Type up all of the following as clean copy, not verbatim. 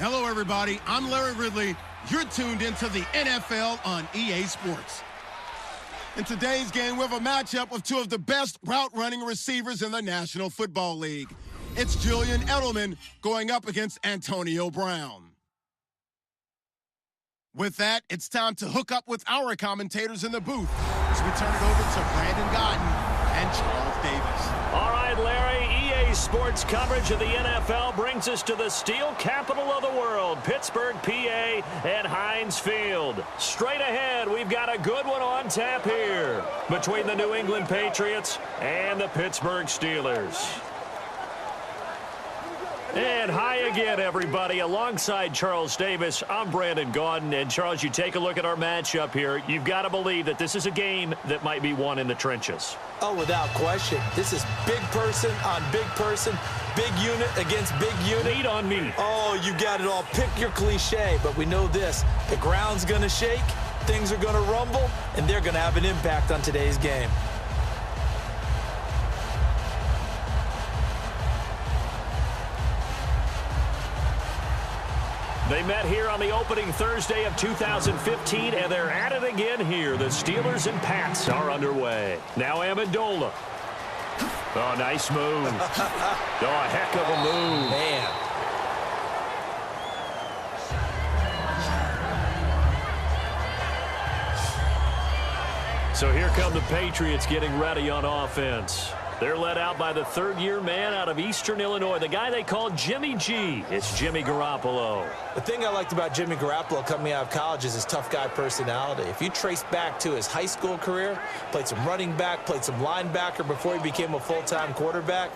Hello, everybody. I'm Larry Ridley. You're tuned into the NFL on EA Sports. In today's game, we have a matchup of two of the best route-running receivers in the National Football League. It's Julian Edelman going up against Antonio Brown. With that, it's time to hook up with our commentators in the booth as we turn it over to Brandon Godden and Charles Davis. All right, Larry, EA Sports coverage of the NFL brings us to the steel capital of the world, Pittsburgh, PA, and Heinz Field. Straight ahead, we've got a good one on tap here between the New England Patriots and the Pittsburgh Steelers. And hi again, everybody. Alongside Charles Davis, I'm Brandon Gaudin. And, Charles, you take a look at our matchup here. You've got to believe that this is a game that might be won in the trenches. Oh, without question. This is big person on big person, big unit against big unit. Meat on meat. Oh, you got it all. Pick your cliche, but we know this. The ground's going to shake, things are going to rumble, and they're going to have an impact on today's game. They met here on the opening Thursday of 2015, and they're at it again here. The Steelers and Pats are underway. Now Amendola. Oh, nice move. Oh, a heck of a move. Man. So here come the Patriots getting ready on offense. They're led out by the third-year man out of Eastern Illinois, the guy they call Jimmy G. It's Jimmy Garoppolo. The thing I liked about Jimmy Garoppolo coming out of college is his tough guy personality. If you trace back to his high school career, played some running back, played some linebacker before he became a full-time quarterback.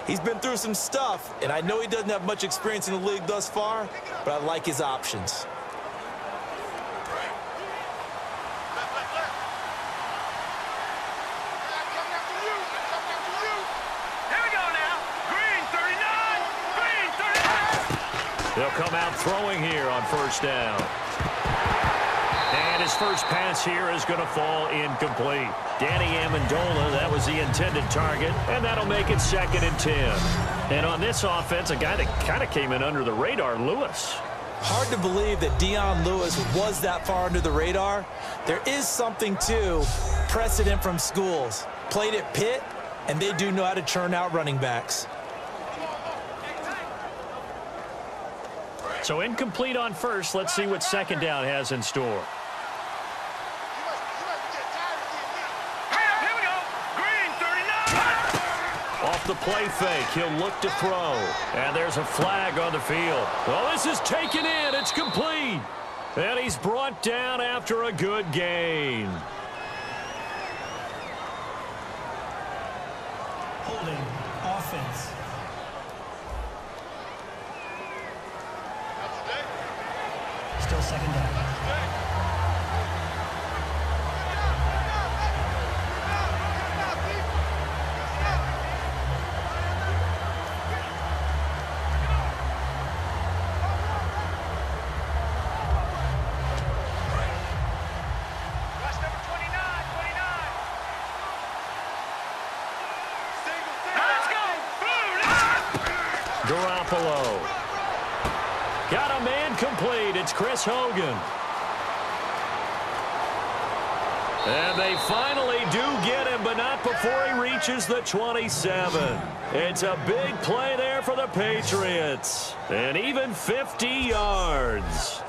He's been through some stuff, and I know he doesn't have much experience in the league thus far, but I like his options. They'll come out throwing here on first down. And his first pass here is going to fall incomplete. Danny Amendola, that was the intended target, and that'll make it 2nd and 10. And on this offense, a guy that kind of came in under the radar, Lewis. Hard to believe that Dion Lewis was that far under the radar. There is something to precedent from schools. Played at Pitt, and they do know how to churn out running backs. So incomplete on first. Let's see what second down has in store. Here we go. Green 39. Off the play fake, he'll look to throw. And there's a flag on the field. Well, this is taken in. It's complete. And he's brought down after a good gain. Holding offense. Still second down. Garoppolo. Got a man complete. It's Chris Hogan. And they finally do get him, but not before he reaches the 27. It's a big play there for the Patriots. And even 50 yards.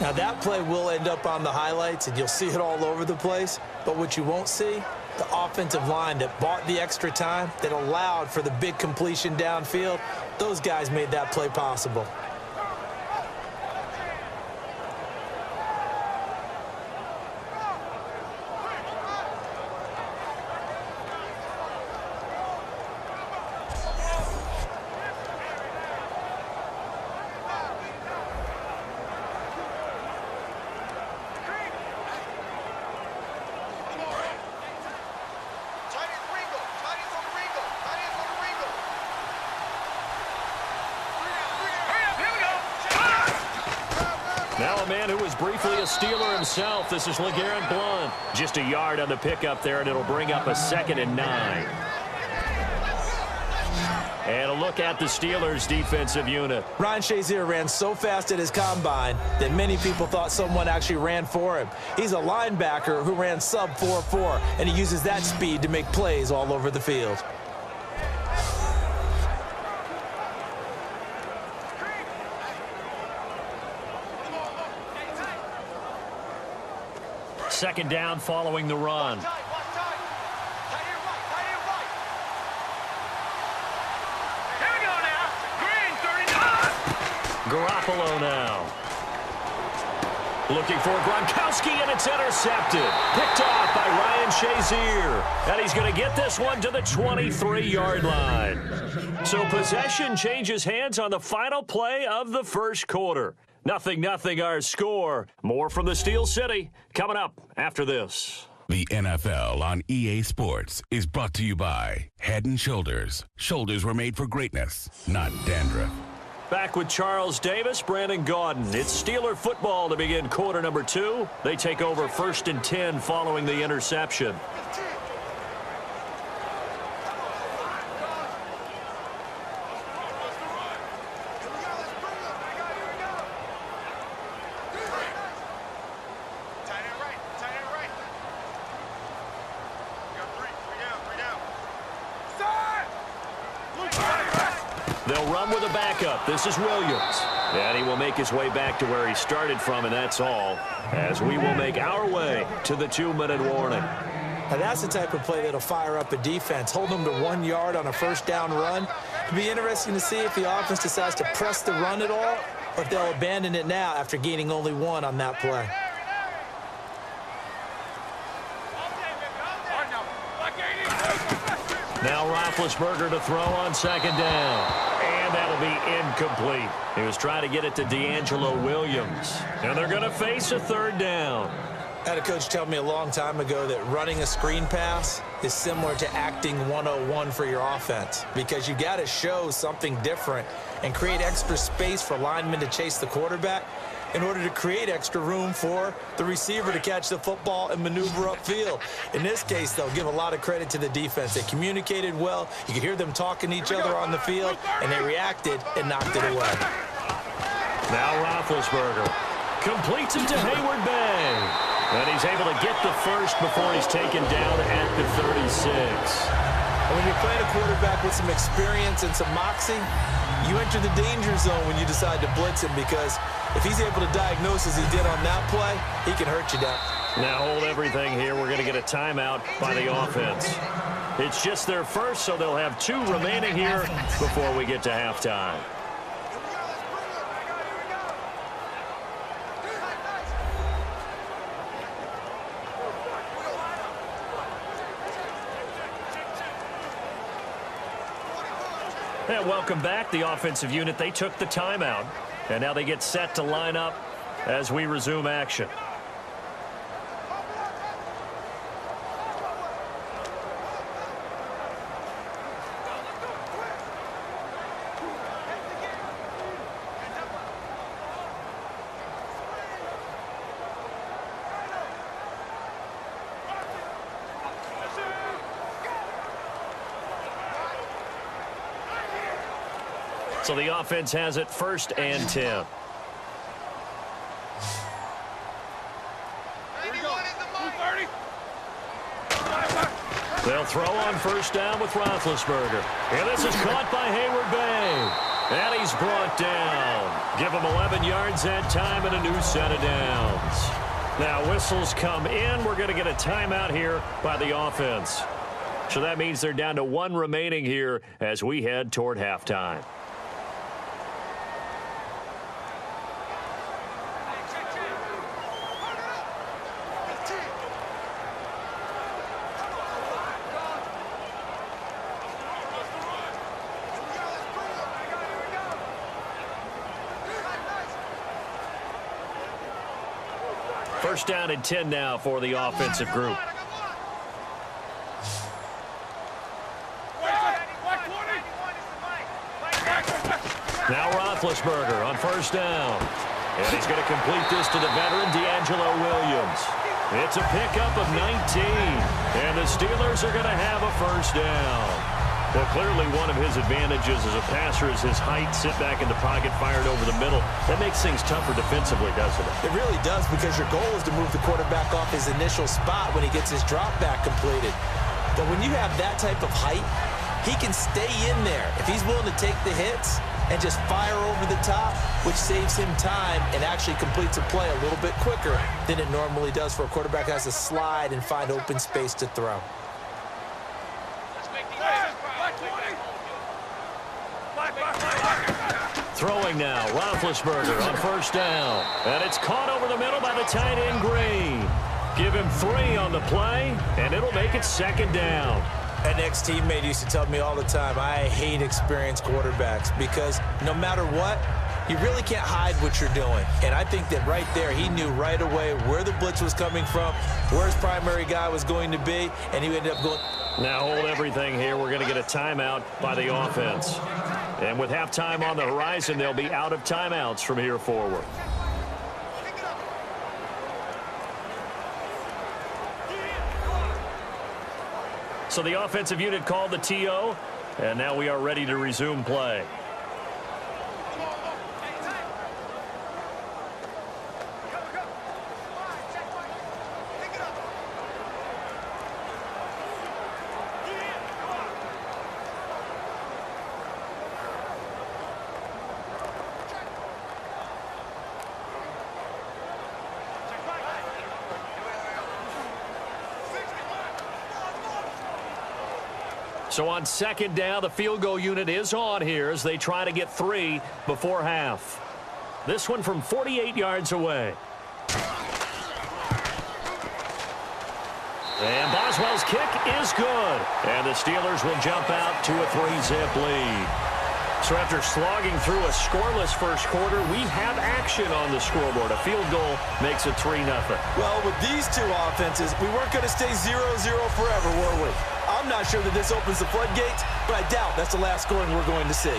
Now, that play will end up on the highlights, and you'll see it all over the place. But what you won't see, the offensive line that bought the extra time, that allowed for the big completion downfield, those guys made that play possible. Now a man who was briefly a Steeler himself. This is LeGarrette Blount. Just a yard on the pickup there, and it'll bring up a 2nd and 9. And a look at the Steelers' defensive unit. Ryan Shazier ran so fast at his combine that many people thought someone actually ran for him. He's a linebacker who ran sub 4.4, and he uses that speed to make plays all over the field. Second down following the run. Garoppolo now. Looking for Gronkowski, and it's intercepted. Picked off by Ryan Shazier. And he's going to get this one to the 23-yard line. So possession changes hands on the final play of the first quarter. 0-0 our score. More from the Steel City coming up after this. The NFL on EA Sports is brought to you by Head & Shoulders. Shoulders were made for greatness, not dandruff. Back with Charles Davis, Brandon Gaudin. It's Steeler football to begin quarter number 2. They take over 1st and 10 following the interception. They'll run with a backup. This is Williams. And he will make his way back to where he started from, and that's all, as we will make our way to the 2-minute warning. Now that's the type of play that'll fire up a defense. Hold them to 1 yard on a first down run. It'll be interesting to see if the offense decides to press the run at all, or if they'll abandon it now after gaining only 1 on that play. Now Roethlisberger to throw on second down. And that'll be incomplete. He was trying to get it to D'Angelo Williams. And they're going to face a third down. I had a coach tell me a long time ago that running a screen pass is similar to acting 101 for your offense, because you got to show something different and create extra space for linemen to chase the quarterback in order to create extra room for the receiver to catch the football and maneuver upfield. In this case, they'll give a lot of credit to the defense. They communicated well. You could hear them talking to each other on the field, and they reacted and knocked it away. Now Roethlisberger completes it to Hayward Bay. And he's able to get the first before he's taken down at the 36. And when you're playing a quarterback with some experience and some moxie, you enter the danger zone when you decide to blitz him, because if he's able to diagnose as he did on that play, he can hurt you down. Now hold everything here. We're going to get a timeout by the offense. It's just their first, so they'll have 2 remaining here before we get to halftime. And welcome back. The offensive unit, they took the timeout. And now they get set to line up as we resume action. So the offense has it 1st and 10. They'll throw on first down with Roethlisberger. And this is caught by Hayward Bay. And he's brought down. Give him 11 yards that time and a new set of downs. Now whistles come in. We're going to get a timeout here by the offense. So that means they're down to 1 remaining here as we head toward halftime. First down and 10 now for the offensive group. Now Roethlisberger on first down. And he's going to complete this to the veteran D'Angelo Williams. It's a pickup of 19. And the Steelers are going to have a first down. Well, clearly one of his advantages as a passer is his height. Sit back in the pocket, fired over the middle. That makes things tougher defensively, doesn't it? It really does, because your goal is to move the quarterback off his initial spot when he gets his drop back completed. But when you have that type of height, he can stay in there if he's willing to take the hits and just fire over the top, which saves him time and actually completes a play a little bit quicker than it normally does for a quarterback that has to slide and find open space to throw. Throwing now, Roethlisberger on first down. And it's caught over the middle by the tight end, Green. Give him 3 on the play, and it'll make it second down. An ex-teammate used to tell me all the time, I hate experienced quarterbacks, because no matter what, you really can't hide what you're doing. And I think that right there, he knew right away where the blitz was coming from, where his primary guy was going to be, and he ended up going. Now hold everything here. We're going to get a timeout by the offense. And with halftime on the horizon, they'll be out of timeouts from here forward. So the offensive unit called the TO, and now we are ready to resume play. So on second down, the field goal unit is on here as they try to get 3 before half. This one from 48 yards away. And Boswell's kick is good. And the Steelers will jump out to a 3-zip lead. So after slogging through a scoreless first quarter, we have action on the scoreboard. A field goal makes it 3-0. Well, with these two offenses, we weren't going to stay 0-0 forever, were we? I'm not sure that this opens the floodgates, but I doubt that's the last scoring we're going to see.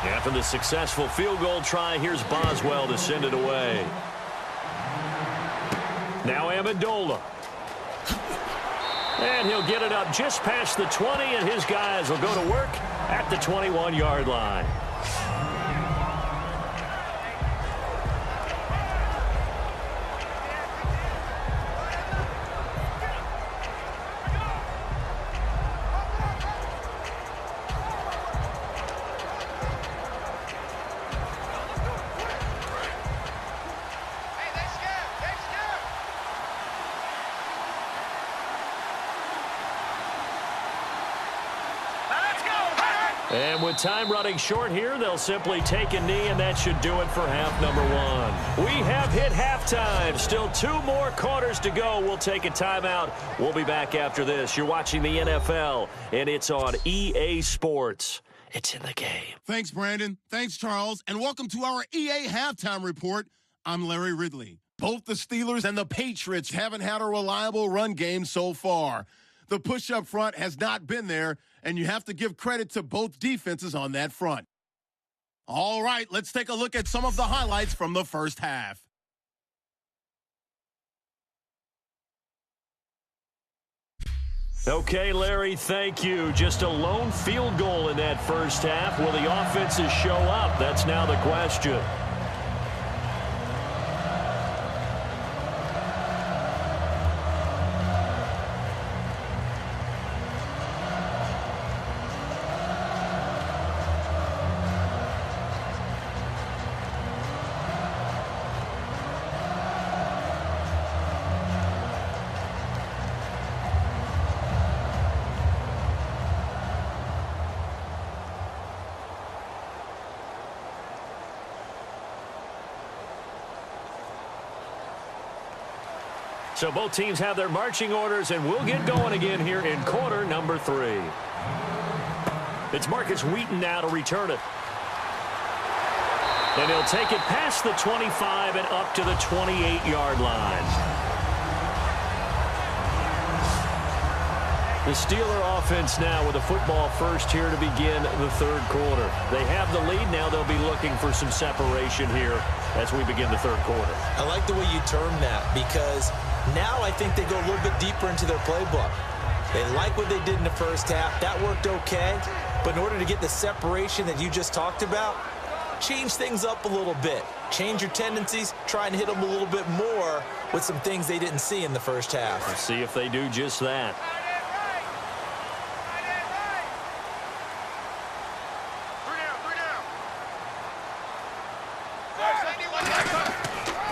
After the successful field goal try, here's Boswell to send it away. Now Amendola. And he'll get it up just past the 20, and his guys will go to work at the 21-yard line. And with time running short here, they'll simply take a knee, and that should do it for half number 1. We have hit halftime. Still 2 more quarters to go. We'll take a timeout. We'll be back after this. You're watching the NFL, and it's on EA Sports. It's in the game. Thanks, Brandon. Thanks, Charles. And welcome to our EA Halftime Report. I'm Larry Ridley. Both the Steelers and the Patriots haven't had a reliable run game so far. The push up front has not been there, and you have to give credit to both defenses on that front. All right, let's take a look at some of the highlights from the first half. Okay, Larry, thank you. Just a lone field goal in that first half. Will the offenses show up? That's now the question. So both teams have their marching orders, and we'll get going again here in quarter number 3. It's Marcus Wheaton now to return it. And he'll take it past the 25 and up to the 28-yard line. The Steeler offense now with a football first here to begin the third quarter. They have the lead. Now they'll be looking for some separation here as we begin the third quarter. I like the way you term that because now I think they go a little bit deeper into their playbook. They like what they did in the first half. That worked okay. But in order to get the separation that you just talked about, change things up a little bit. Change your tendencies. Try and hit them a little bit more with some things they didn't see in the first half. Let's see if they do just that.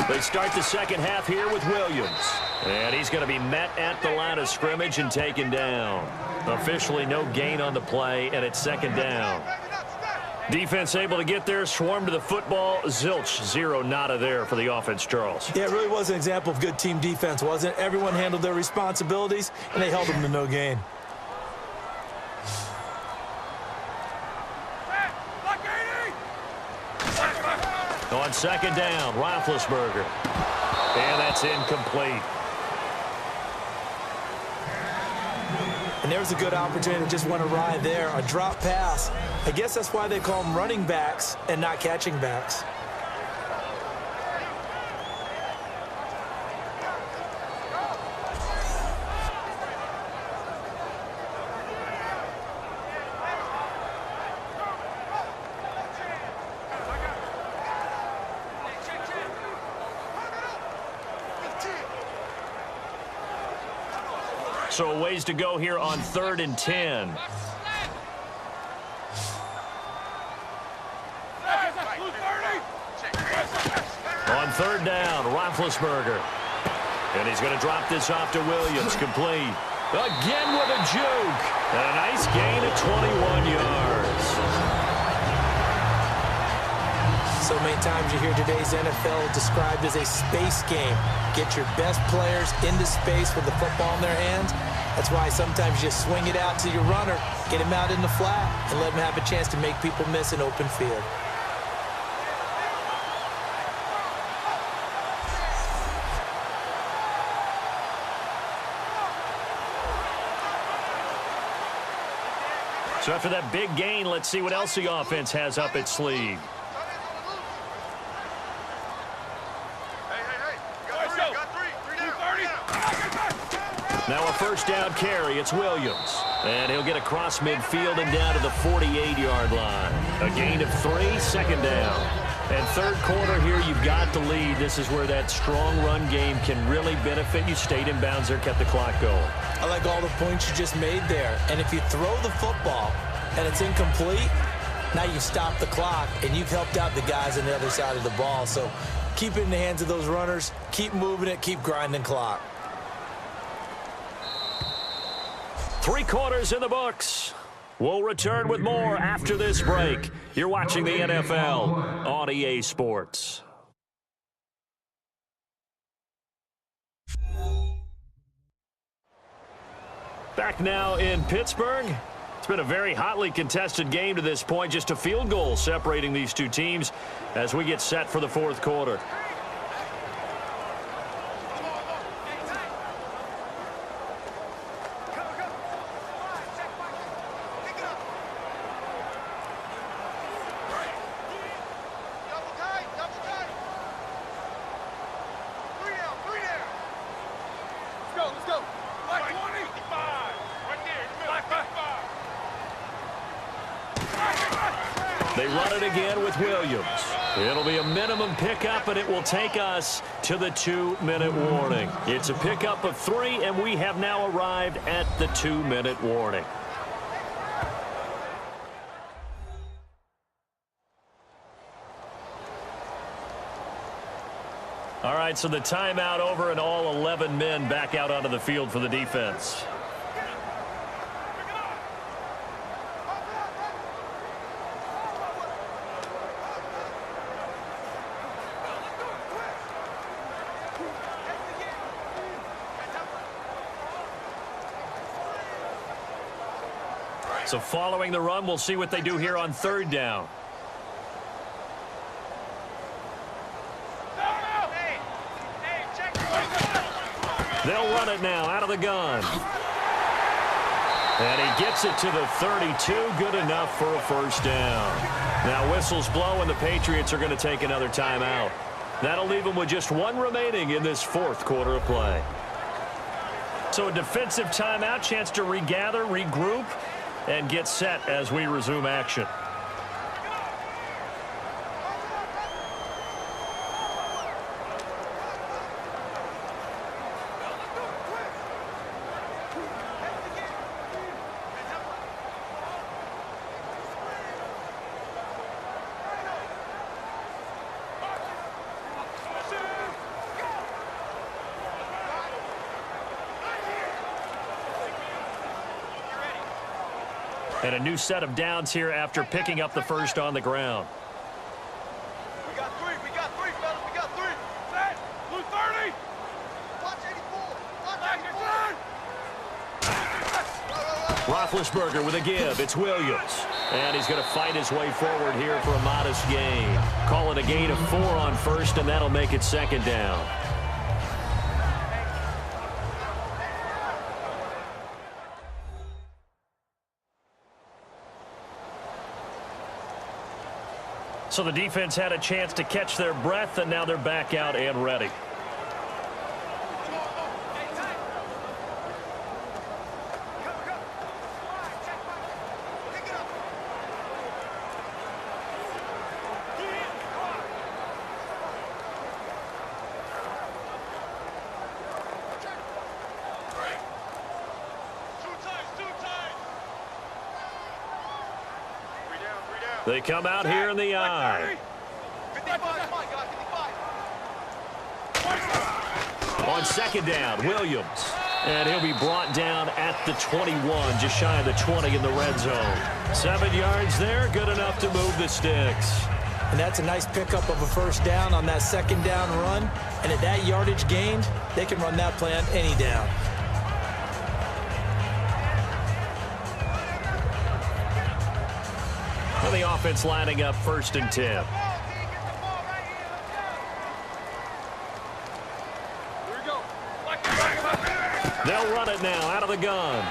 They start the second half here with Williams. And he's going to be met at the line of scrimmage and taken down. Officially no gain on the play, and it's second down. Defense able to get there, swarm to the football. Zilch, zero nada there for the offense, Charles. Yeah, it really was an example of good team defense, wasn't it? Everyone handled their responsibilities, and they held them to no gain. On second down, Roethlisberger. And that's incomplete. And there was a good opportunity to just went awry there. A drop pass. I guess that's why they call them running backs and not catching backs. So a ways to go here on 3rd and 10. On 3rd down, Roethlisberger. And he's going to drop this off to Williams. Complete. Again with a juke. And a nice gain of 21 yards. So many times you hear today's NFL described as a space game. Get your best players into space with the football in their hands. That's why sometimes you swing it out to your runner, get him out in the flat, and let him have a chance to make people miss an open field. So after that big gain, let's see what else the offense has up its sleeve. Now a first down carry. It's Williams. And he'll get across midfield and down to the 48-yard line. A gain of 3, second down. And third quarter here, you've got the lead. This is where that strong run game can really benefit you. Stayed in bounds there, kept the clock going. I like all the points you just made there. And if you throw the football and it's incomplete, now you've stopped the clock and you've helped out the guys on the other side of the ball. So keep it in the hands of those runners. Keep moving it. Keep grinding clock. 3 quarters in the books. We'll return with more after this break. You're watching the NFL on EA Sports. Back now in Pittsburgh. It's been a very hotly contested game to this point. Just a field goal separating these two teams as we get set for the fourth quarter. They run it again with Williams. It'll be a minimum pickup, and it will take us to the 2-minute warning. It's a pickup of 3, and we have now arrived at the 2-minute warning. All right, so the timeout over, and all 11 men back out onto the field for the defense. So following the run, we'll see what they do here on 3rd down. They'll run it now out of the gun. And he gets it to the 32, good enough for a first down. Now whistles blow and the Patriots are going to take another timeout. That'll leave them with just one remaining in this fourth quarter of play. So a defensive timeout, chance to regather, regroup, and get set as we resume action. And a new set of downs here after picking up the first on the ground. We got three, fellas, we got three. Set, blue 30. Watch 84. Roethlisberger with a give. It's Williams. And he's going to fight his way forward here for a modest gain. Call it a gain of 4 on first, and that'll make it second down. So the defense had a chance to catch their breath, and now they're back out and ready. They come out here in the eye. 55, On second down, Williams. And he'll be brought down at the 21, just shy of the 20 in the red zone. 7 yards there, good enough to move the sticks. And that's a nice pickup of a first down on that second down run. And at that yardage gained, they can run that play on any down. And the offense lining up 1st and 10. They'll run it now out of the gun.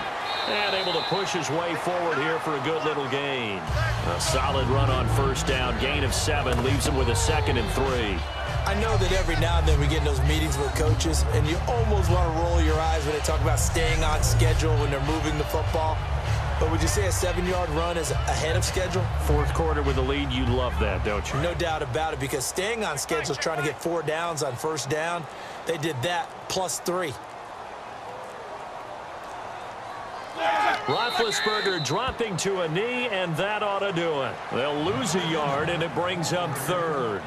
And able to push his way forward here for a good little gain. A solid run on first down. Gain of 7 leaves him with a 2nd and 3. I know that every now and then we get in those meetings with coaches, and you almost want to roll your eyes when they talk about staying on schedule when they're moving the football. But would you say a 7-yard run is ahead of schedule? Fourth quarter with the lead, you love that, don't you? No doubt about it, because staying on schedule is trying to get 4 downs on first down. They did that plus 3. Roethlisberger dropping to a knee, and that ought to do it. They'll lose a yard, and it brings up 3rd.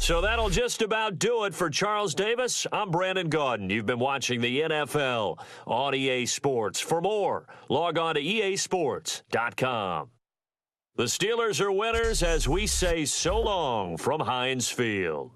So that'll just about do it for Charles Davis. I'm Brandon Gaudin. You've been watching the NFL on EA Sports. For more, log on to easports.com. The Steelers are winners as we say so long from Heinz Field.